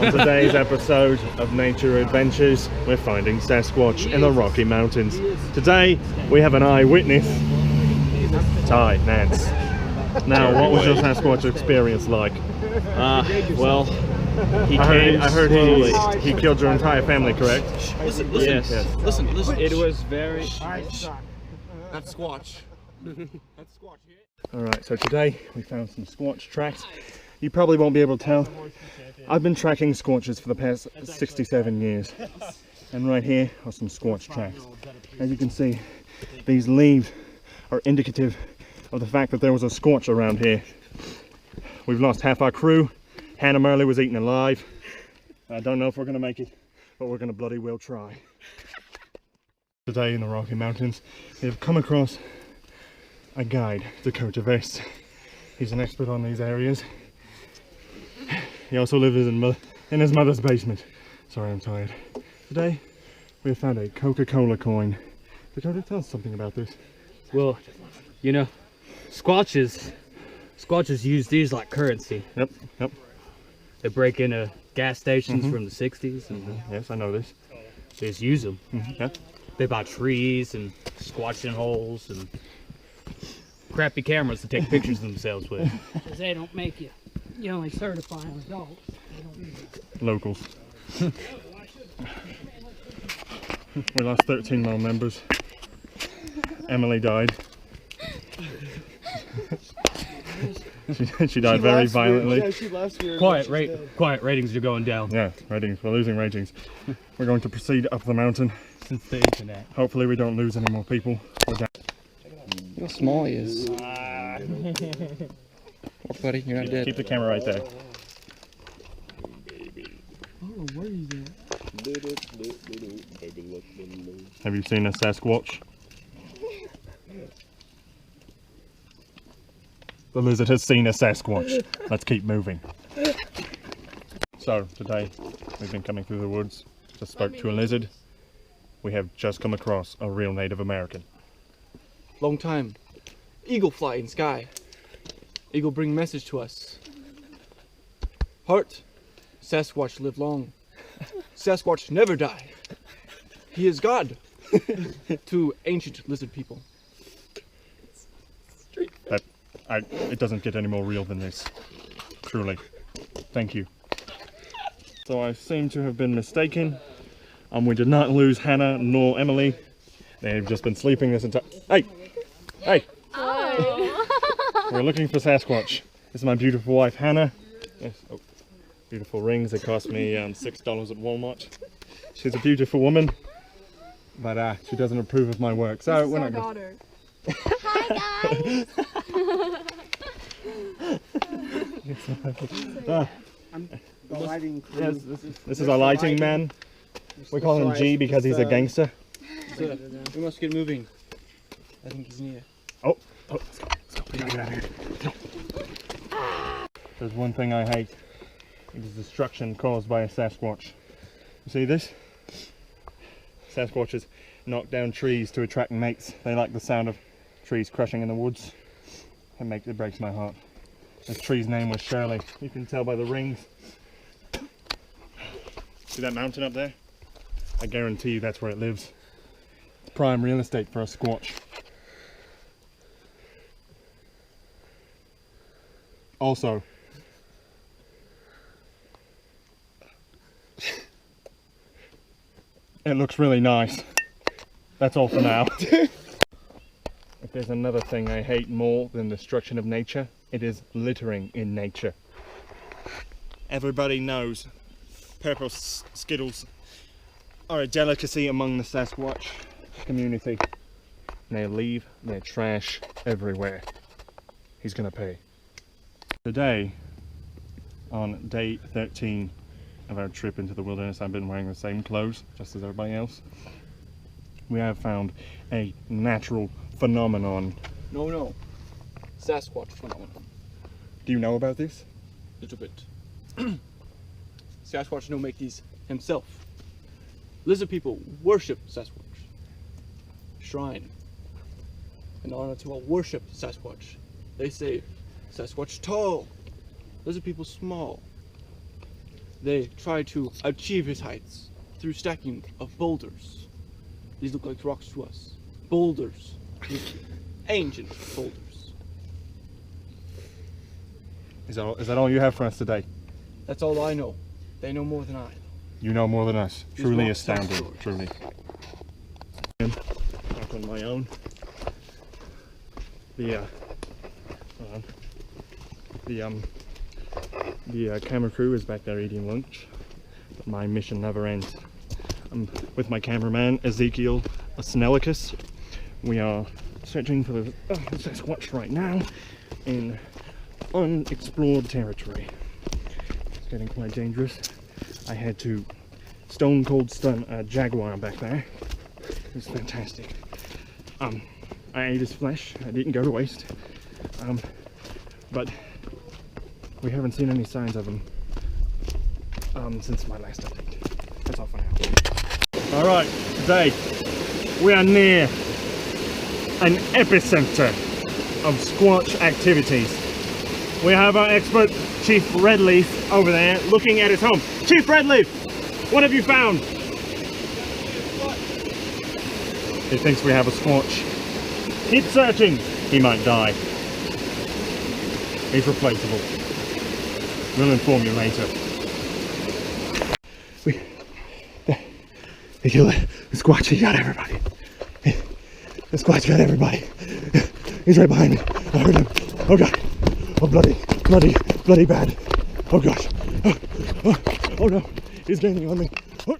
On today's episode of Nature Adventures, we're finding Sasquatch in the Rocky Mountains. Today, we have an eyewitness, Ty Nance. Now, what was your Sasquatch experience like? Well, I heard he killed your entire family, correct? Listen, Yes. listen. It was very... That's Squatch. That's Squatch. Alright, so today we found some Squatch tracks. You probably won't be able to tell. I've been tracking Squatches for the past 67 years. And right here are some Squatch tracks. As you can see, these leaves are indicative of the fact that there was a Squatch around here. We've lost half our crew. Hannah Murley was eaten alive. I don't know if we're going to make it, but we're going to bloody well try. Today in the Rocky Mountains, we have come across a guide, Dakota Vest. He's an expert on these areas. He also lives in his mother's basement. Sorry, I'm tired. Today, we have found a Coca-Cola coin. Dakota, tell us something about this. Well, you know, Squatches use these like currency. Yep. They break into gas stations from the 60s and Yes, I know this. they just use them. Yep. They buy trees and squatching holes and crappy cameras to take pictures of themselves with. Because they don't make you. You only certify on adults. They don't need it. Locals. We lost 13 more members. Emily died. she died very violently. Yeah, she last year. Quiet ratings are going down Yeah, ratings. We're losing ratings. We're going to proceed up the mountain. since the internet. Hopefully we don't lose any more people. Look how small he is. Oh, buddy, you're not dead. Keep the camera right there. Oh, where is that? Have you seen a Sasquatch? The lizard has seen a Sasquatch. Let's keep moving. So, today we've been coming through the woods. Just spoke to a lizard. We have just come across a real Native American. Long time. Eagle fly in sky. Eagle bring message to us. Heart. Sasquatch live long. Sasquatch never die. He is God to ancient lizard people. It doesn't get any more real than this. Truly. Thank you. So I seem to have been mistaken. We did not lose Hannah nor Emily. They've just been sleeping this entire... Hey! Hey! Oh. We're looking for Sasquatch. This is my beautiful wife, Hannah. Yes. Oh, beautiful rings. They cost me $6 at Walmart. She's a beautiful woman, but she doesn't approve of my work. So This is we're our not daughter. Hi guys. The lighting crew. Yes, this is our lighting man. We call him G because he's a gangster. So, we must get moving. I think he's near. Oh, let's go. We gotta get out of here. There's one thing I hate. It is destruction caused by a Sasquatch. You see this? Sasquatches knock down trees to attract mates. They like the sound of trees crushing in the woods. It breaks my heart. This tree's name was Shirley. You can tell by the rings. See that mountain up there? I guarantee you that's where it lives. It's prime real estate for a Squatch. Also, it looks really nice. That's all for now. If there's another thing I hate more than destruction of nature, it is littering in nature. Everybody knows purple Skittles are a delicacy among the Sasquatch community. They leave their trash everywhere. He's gonna pay. Today, on day 13 of our trip into the wilderness, I've been wearing the same clothes just as everybody else. We have found a natural phenomenon. No. Sasquatch phenomenon. Do you know about this? Little bit. Sasquatch no make these himself. Lizard people worship Sasquatch. Shrine. In honor to all worship Sasquatch. They say Sasquatch tall. Lizard people small. They try to achieve his heights through stacking of boulders. These look like rocks to us. Boulders. Ancient boulders. Is that all you have for us today? That's all I know. They know more than I. You know more than us. These Truly rocks tell astounding. stories. Truly. Back on my own. The camera crew is back there eating lunch, but my mission never ends. I'm with my cameraman Ezekiel Snelicus. We are searching for the Sasquatch right now in unexplored territory. It's getting quite dangerous. I had to stone cold stun a jaguar back there. It was fantastic. I ate his flesh. I didn't go to waste. But we haven't seen any signs of him since my last update. That's all for now. Alright, today we are near an epicenter of Squatch activities. We have our expert Chief Redleaf over there looking at his home. Chief Redleaf, what have you found? He thinks we have a Squatch. Keep searching. He might die. He's replaceable. We'll inform you later. They killed it. The Squatch, he got everybody. The Squatch got everybody. He's right behind me. I heard him. Oh god. Oh bloody bad. Oh gosh. Oh no. He's gaining on me. Oh